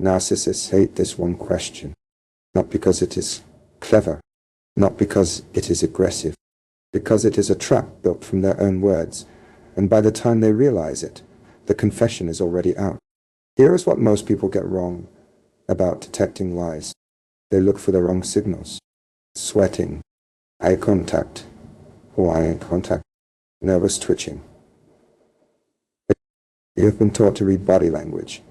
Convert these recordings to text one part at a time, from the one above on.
Narcissists hate this one question, not because it is clever, not because it is aggressive, because it is a trap built from their own words, and by the time they realize it, the confession is already out. Here is what most people get wrong about detecting lies. They look for the wrong signals. Sweating, eye contact, nervous twitching. You have been taught to read body language,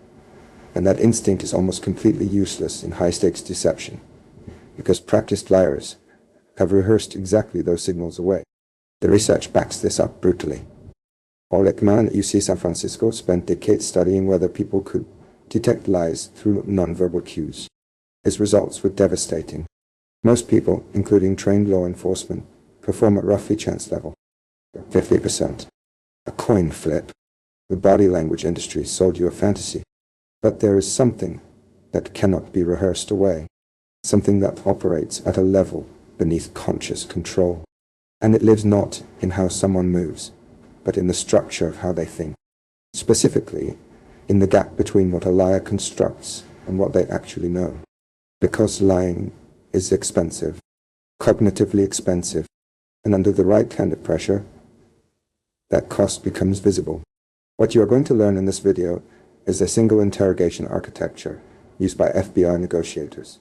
and that instinct is almost completely useless in high-stakes deception, because practiced liars have rehearsed exactly those signals away. The research backs this up brutally. Paul Ekman at UC San Francisco spent decades studying whether people could detect lies through nonverbal cues. His results were devastating. Most people, including trained law enforcement, perform at roughly chance level, 50%. A coin flip. The body language industry sold you a fantasy. But there is something that cannot be rehearsed away, something that operates at a level beneath conscious control. And it lives not in how someone moves, but in the structure of how they think. Specifically, in the gap between what a liar constructs and what they actually know. Because lying is expensive, cognitively expensive, and under the right kind of pressure, that cost becomes visible. What you are going to learn in this video is a single interrogation architecture used by FBI negotiators,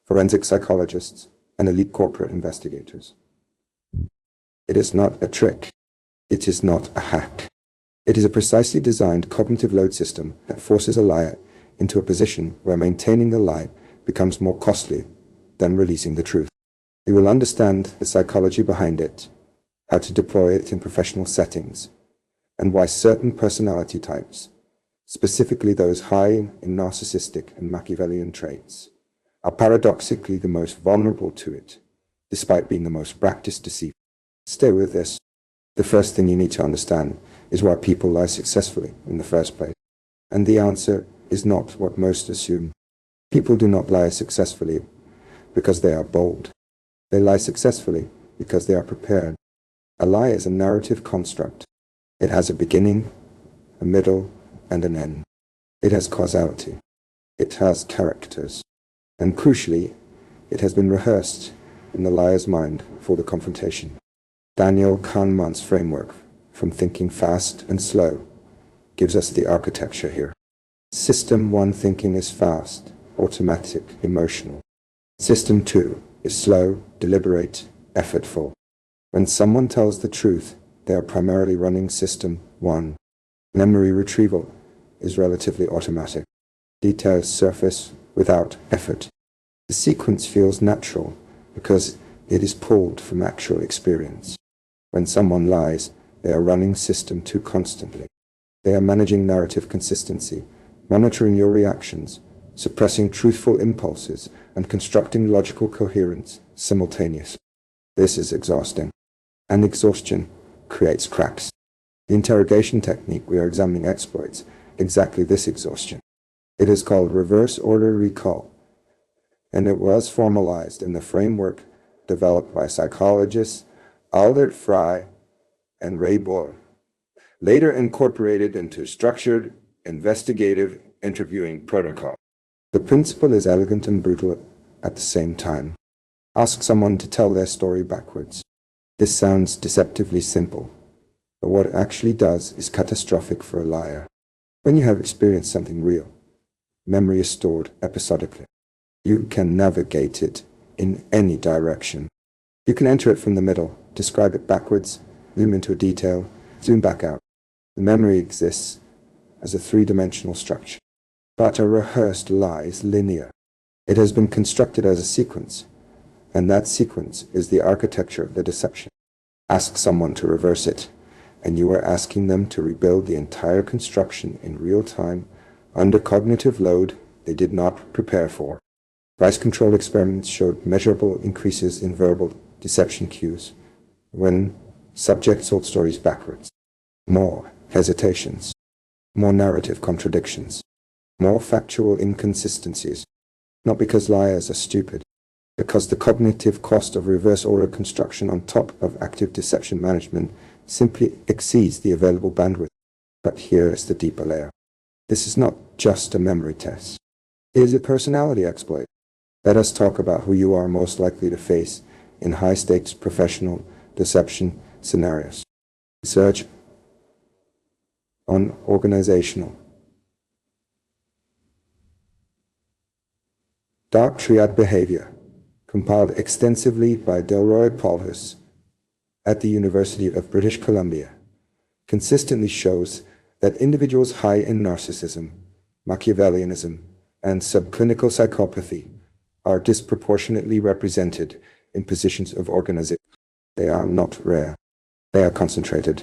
forensic psychologists, and elite corporate investigators. It is not a trick. It is not a hack. It is a precisely designed cognitive load system that forces a liar into a position where maintaining the lie becomes more costly than releasing the truth. You will understand the psychology behind it, how to deploy it in professional settings, and why certain personality types, specifically those high in narcissistic and Machiavellian traits, are paradoxically the most vulnerable to it, despite being the most practiced deceiver. Stay with this. The first thing you need to understand is why people lie successfully in the first place. And the answer is not what most assume. People do not lie successfully because they are bold. They lie successfully because they are prepared. A lie is a narrative construct. It has a beginning, a middle, and an end. It has causality. It has characters. And crucially, it has been rehearsed in the liar's mind for the confrontation. Daniel Kahneman's framework, from thinking fast and slow, gives us the architecture here. System 1 thinking is fast, automatic, emotional. System 2 is slow, deliberate, effortful. When someone tells the truth, they are primarily running System 1. Memory retrieval is relatively automatic. Details surface without effort. The sequence feels natural because it is pulled from actual experience. When someone lies, they are running System 2 constantly. They are managing narrative consistency, monitoring your reactions, suppressing truthful impulses, and constructing logical coherence simultaneously. This is exhausting. And exhaustion creates cracks. The interrogation technique we are examining exploits exactly this exhaustion. It is called reverse order recall, and it was formalized in the framework developed by psychologists Albert Fry and Ray Boyle, later incorporated into structured investigative interviewing protocol. The principle is elegant and brutal at the same time. Ask someone to tell their story backwards. This sounds deceptively simple, but what it actually does is catastrophic for a liar. When you have experienced something real, memory is stored episodically. You can navigate it in any direction. You can enter it from the middle, describe it backwards, zoom into a detail, zoom back out. The memory exists as a three-dimensional structure. But a rehearsed lie is linear. It has been constructed as a sequence, and that sequence is the architecture of the deception. Ask someone to reverse it, and you are asking them to rebuild the entire construction in real time under cognitive load they did not prepare for. Price control experiments showed measurable increases in verbal deception cues when subjects told stories backwards. More hesitations, more narrative contradictions, more factual inconsistencies, not because liars are stupid, because the cognitive cost of reverse order construction on top of active deception management simply exceeds the available bandwidth. But here is the deeper layer. This is not just a memory test. Is a personality exploit. Let us talk about who you are most likely to face in high-stakes professional deception scenarios. Research on organizational. Dark triad behavior, compiled extensively by Delroy Paulhus at the University of British Columbia, consistently shows that individuals high in narcissism, Machiavellianism, and subclinical psychopathy are disproportionately represented in positions of organization. They are not rare. They are concentrated.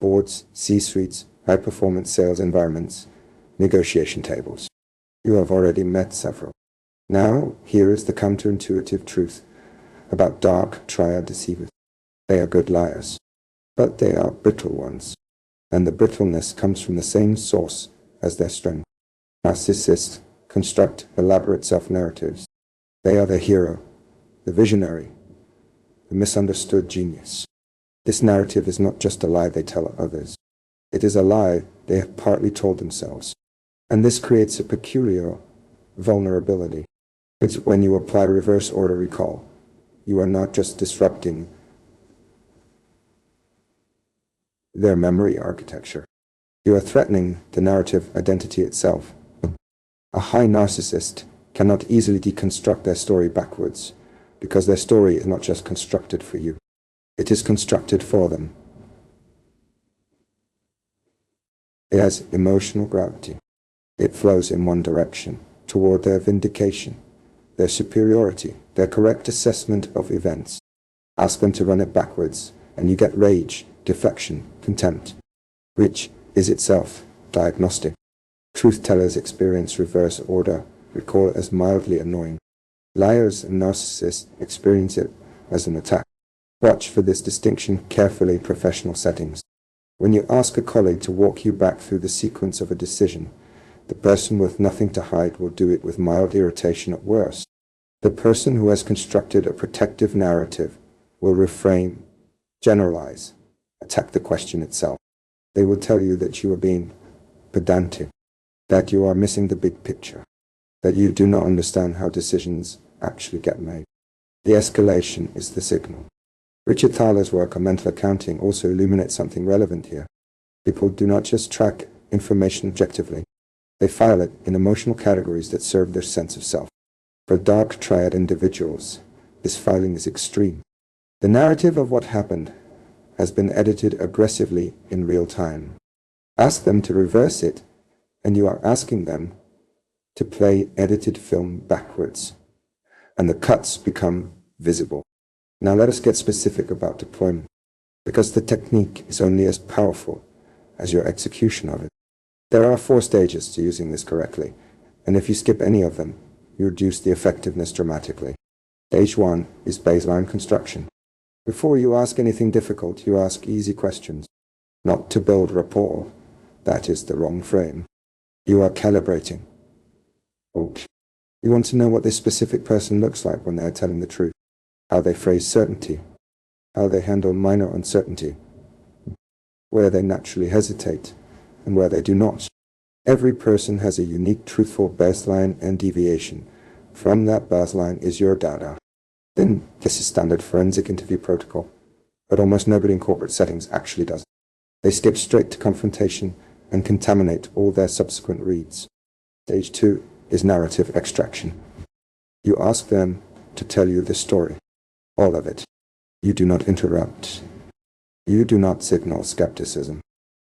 Boards, C-suites, high-performance sales environments, negotiation tables. You have already met several. Now, here is the counterintuitive truth about dark triad deceivers. They are good liars, but they are brittle ones, and the brittleness comes from the same source as their strength. Narcissists construct elaborate self-narratives. They are the hero, the visionary, the misunderstood genius. This narrative is not just a lie they tell others. It is a lie they have partly told themselves. And this creates a peculiar vulnerability. It's when you apply reverse order recall. You are not just disrupting their memory architecture. You are threatening the narrative identity itself. A high narcissist cannot easily deconstruct their story backwards, because their story is not just constructed for you. It is constructed for them. It has emotional gravity. It flows in one direction, toward their vindication, their superiority, their correct assessment of events. Ask them to run it backwards, and you get rage, deflection, contempt, which is itself diagnostic. Truth-tellers experience reverse order recall as mildly annoying. Liars and narcissists experience it as an attack. Watch for this distinction carefully in professional settings. When you ask a colleague to walk you back through the sequence of a decision, the person with nothing to hide will do it with mild irritation at worst. The person who has constructed a protective narrative will reframe, generalize, attack the question itself. They will tell you that you are being pedantic, that you are missing the big picture, that you do not understand how decisions actually get made. The escalation is the signal. Richard Thaler's work on mental accounting also illuminates something relevant here. People do not just track information objectively. They file it in emotional categories that serve their sense of self. For dark triad individuals, this filing is extreme. The narrative of what happened has been edited aggressively in real time. Ask them to reverse it, and you are asking them to play edited film backwards, and the cuts become visible. Now let us get specific about deployment, because the technique is only as powerful as your execution of it. There are 4 stages to using this correctly, and if you skip any of them, you reduce the effectiveness dramatically. Stage 1 is baseline construction. Before you ask anything difficult, you ask easy questions. Not to build rapport. That is the wrong frame. You are calibrating. You want to know what this specific person looks like when they are telling the truth, how they phrase certainty, how they handle minor uncertainty, where they naturally hesitate, and where they do not. Every person has a unique truthful baseline and deviation. From that baseline is your data. Then this is standard forensic interview protocol, but almost nobody in corporate settings actually does it. They skip straight to confrontation and contaminate all their subsequent reads. Stage 2 is narrative extraction. You ask them to tell you the story, all of it. You do not interrupt. You do not signal skepticism.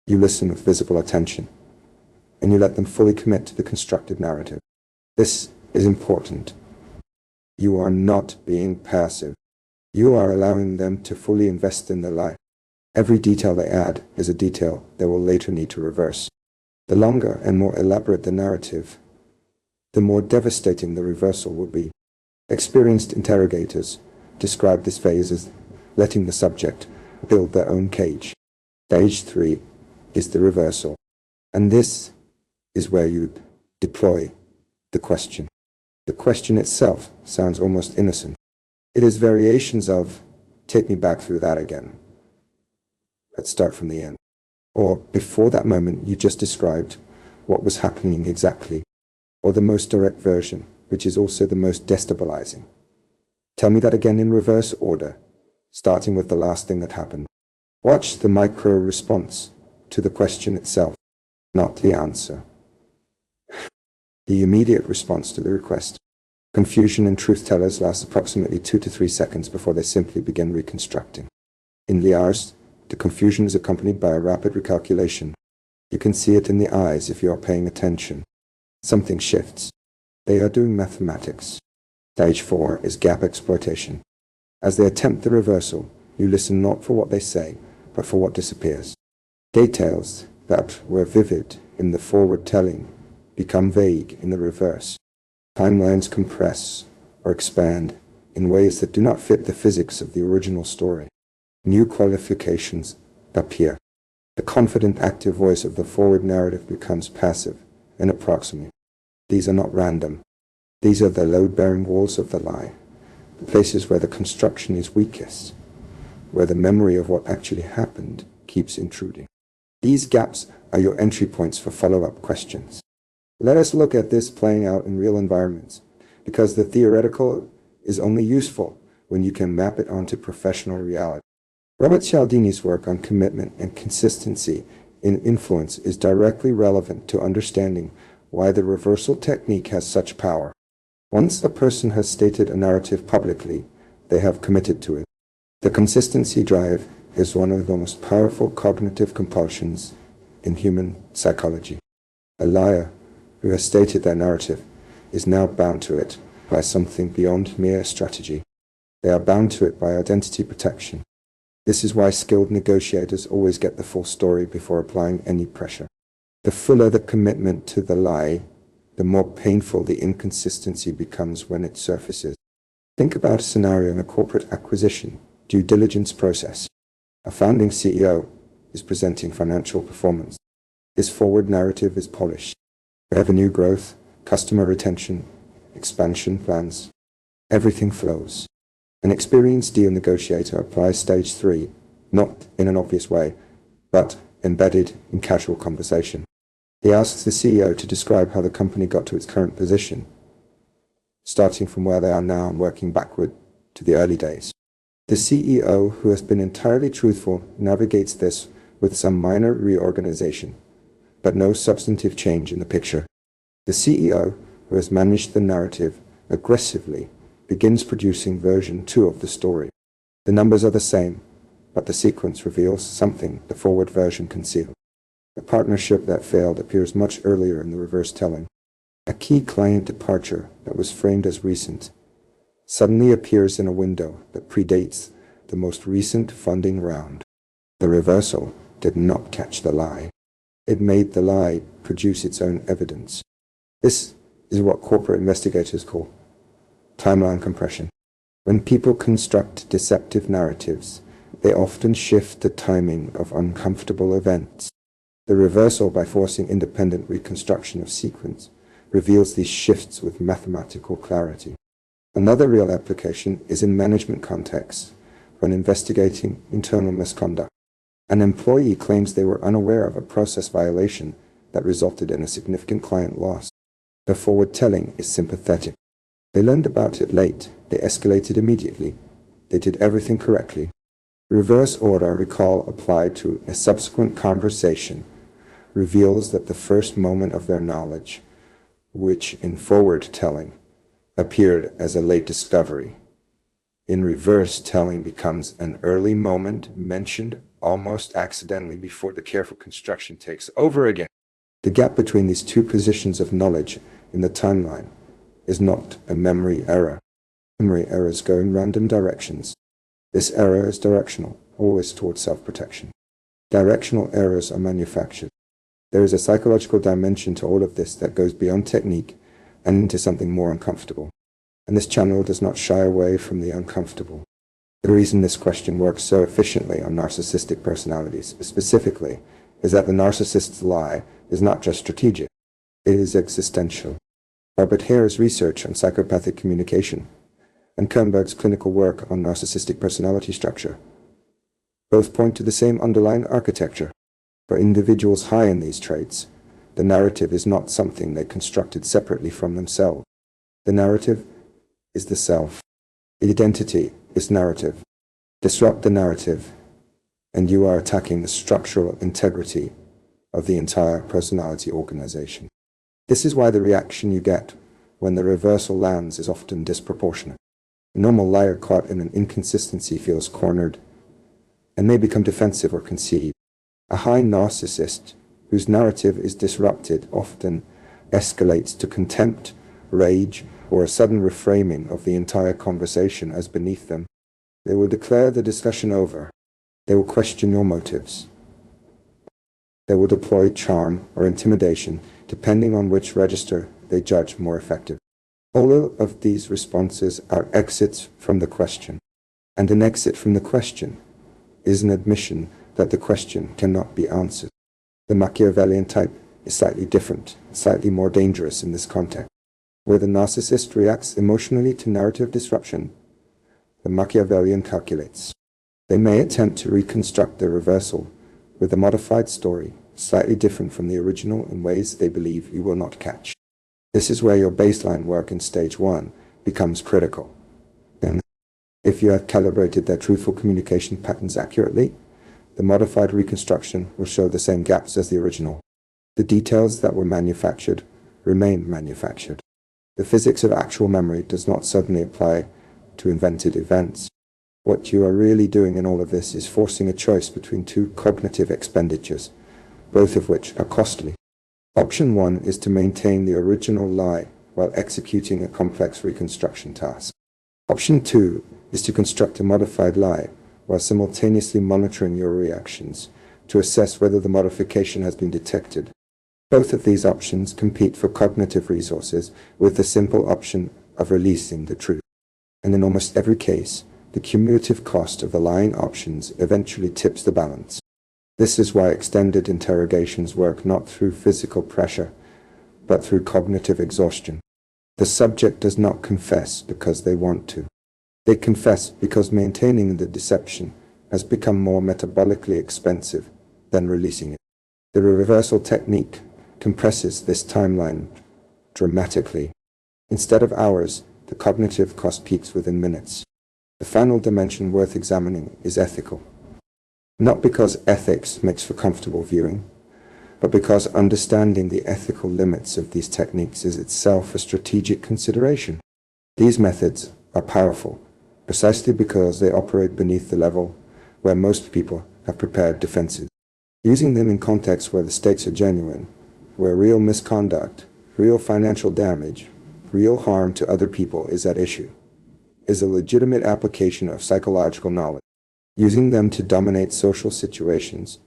You listen with visible attention, and you let them fully commit to the constructed narrative. This is important. You are not being passive. You are allowing them to fully invest in the lie. Every detail they add is a detail they will later need to reverse. The longer and more elaborate the narrative, the more devastating the reversal will be. Experienced interrogators describe this phase as letting the subject build their own cage. Stage 3 is the reversal, and this is where you deploy the question. The question itself sounds almost innocent. It is variations of, take me back through that again. Let's start from the end. Or, before that moment you just described, what was happening exactly? or the most direct version, which is also the most destabilizing? Tell me that again in reverse order, starting with the last thing that happened. Watch the micro response to the question itself, not the answer. The immediate response to the request. Confusion in truth tellers lasts approximately 2 to 3 seconds before they simply begin reconstructing. In liars, the confusion is accompanied by a rapid recalculation. You can see it in the eyes if you are paying attention. Something shifts. They are doing mathematics. Stage 4 is gap exploitation. As they attempt the reversal, you listen not for what they say, but for what disappears. Details that were vivid in the forward telling become vague in the reverse. Timelines compress or expand in ways that do not fit the physics of the original story. New qualifications appear. The confident active voice of the forward narrative becomes passive and approximate. These are not random. These are the load-bearing walls of the lie, the places where the construction is weakest, where the memory of what actually happened keeps intruding. These gaps are your entry points for follow-up questions. Let us look at this playing out in real environments, because the theoretical is only useful when you can map it onto professional reality. Robert Cialdini's work on commitment and consistency in influence is directly relevant to understanding why the reversal technique has such power. Once a person has stated a narrative publicly, they have committed to it. The consistency drive is one of the most powerful cognitive compulsions in human psychology. A liar who has stated their narrative is now bound to it by something beyond mere strategy. They are bound to it by identity protection. This is why skilled negotiators always get the full story before applying any pressure. The fuller the commitment to the lie, the more painful the inconsistency becomes when it surfaces. Think about a scenario in a corporate acquisition due diligence process. A founding CEO is presenting financial performance. His forward narrative is polished. Revenue growth, customer retention, expansion plans. Everything flows. An experienced deal negotiator applies stage 3, not in an obvious way, but embedded in casual conversation. He asks the CEO to describe how the company got to its current position, starting from where they are now and working backward to the early days. The CEO, who has been entirely truthful, navigates this with some minor reorganization, but no substantive change in the picture. The CEO, who has managed the narrative aggressively, begins producing version 2 of the story. The numbers are the same, but the sequence reveals something the forward version concealed. The partnership that failed appears much earlier in the reverse telling. A key client departure that was framed as recent suddenly appears in a window that predates the most recent funding round. The reversal did not catch the lie. It made the lie produce its own evidence. This is what corporate investigators call timeline compression. When people construct deceptive narratives, they often shift the timing of uncomfortable events. The reversal, by forcing independent reconstruction of sequence, reveals these shifts with mathematical clarity. Another real application is in management contexts, when investigating internal misconduct. An employee claims they were unaware of a process violation that resulted in a significant client loss. The forward telling is sympathetic. They learned about it late. They escalated immediately. They did everything correctly. Reverse order recall applied to a subsequent conversation reveals that the first moment of their knowledge, which in forward telling appeared as a late discovery, in reverse telling becomes an early moment mentioned almost accidentally before the careful construction takes over again. The gap between these two positions of knowledge in the timeline is not a memory error. Memory errors go in random directions. This error is directional, always towards self-protection. Directional errors are manufactured. There is a psychological dimension to all of this that goes beyond technique and into something more uncomfortable. And this channel does not shy away from the uncomfortable. The reason this question works so efficiently on narcissistic personalities, specifically, is that the narcissist's lie is not just strategic, it is existential. Robert Hare's research on psychopathic communication and Kernberg's clinical work on narcissistic personality structure both point to the same underlying architecture. For individuals high in these traits, The narrative is not something they constructed separately from themselves. The narrative is the self. Identity is narrative. Disrupt the narrative, and you are attacking the structural integrity of the entire personality organization. This is why the reaction you get when the reversal lands is often disproportionate. A normal liar caught in an inconsistency feels cornered and may become defensive or concede. A high narcissist whose narrative is disrupted often escalates to contempt, rage, or a sudden reframing of the entire conversation as beneath them. They will declare the discussion over. They will question your motives. They will deploy charm or intimidation, depending on which register they judge more effective. All of these responses are exits from the question, and an exit from the question is an admission that the question cannot be answered. The Machiavellian type is slightly different, slightly more dangerous in this context. Where the narcissist reacts emotionally to narrative disruption, the Machiavellian calculates. They may attempt to reconstruct the reversal with a modified story, slightly different from the original in ways they believe you will not catch. This is where your baseline work in stage 1 becomes critical. Then, if you have calibrated their truthful communication patterns accurately, the modified reconstruction will show the same gaps as the original. The details that were manufactured remain manufactured. The physics of actual memory does not suddenly apply to invented events. What you are really doing in all of this is forcing a choice between two cognitive expenditures, both of which are costly. Option 1 is to maintain the original lie while executing a complex reconstruction task. Option 2 is to construct a modified lie while simultaneously monitoring your reactions to assess whether the modification has been detected. Both of these options compete for cognitive resources with the simple option of releasing the truth. And in almost every case, the cumulative cost of the lying options eventually tips the balance. This is why extended interrogations work not through physical pressure, but through cognitive exhaustion. The subject does not confess because they want to. They confess because maintaining the deception has become more metabolically expensive than releasing it. The reversal technique compresses this timeline dramatically. Instead of hours, the cognitive cost peaks within minutes. The final dimension worth examining is ethical. Not because ethics makes for comfortable viewing, but because understanding the ethical limits of these techniques is itself a strategic consideration. These methods are powerful, precisely because they operate beneath the level where most people have prepared defenses. Using them in contexts where the stakes are genuine, where real misconduct, real financial damage, real harm to other people is at issue, is a legitimate application of psychological knowledge. Using them to dominate social situations,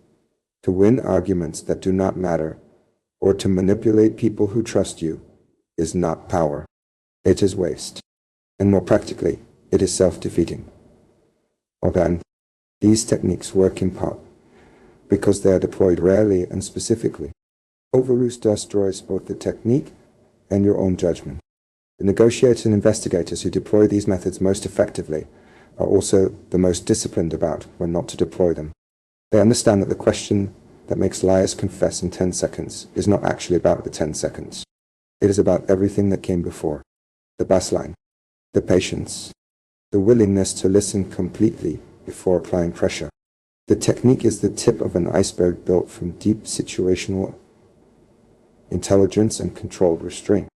to win arguments that do not matter, or to manipulate people who trust you, is not power. It is waste. And more practically, it is self-defeating. Again, these techniques work in part because they are deployed rarely and specifically. Overuse destroys both the technique and your own judgment. The negotiators and investigators who deploy these methods most effectively are also the most disciplined about when not to deploy them. They understand that the question that makes liars confess in 10 seconds is not actually about the 10 seconds. It is about everything that came before. The baseline, the patience, the willingness to listen completely before applying pressure. The technique is the tip of an iceberg built from deep situational intelligence and controlled restraint.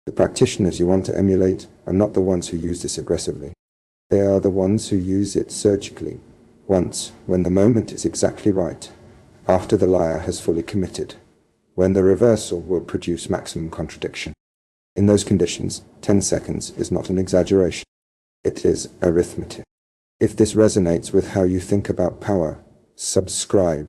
The practitioners you want to emulate are not the ones who use this aggressively. They are the ones who use it surgically, once, when the moment is exactly right, after the liar has fully committed, when the reversal will produce maximum contradiction. In those conditions, 10 seconds is not an exaggeration. It is arithmetic. If this resonates with how you think about power, subscribe.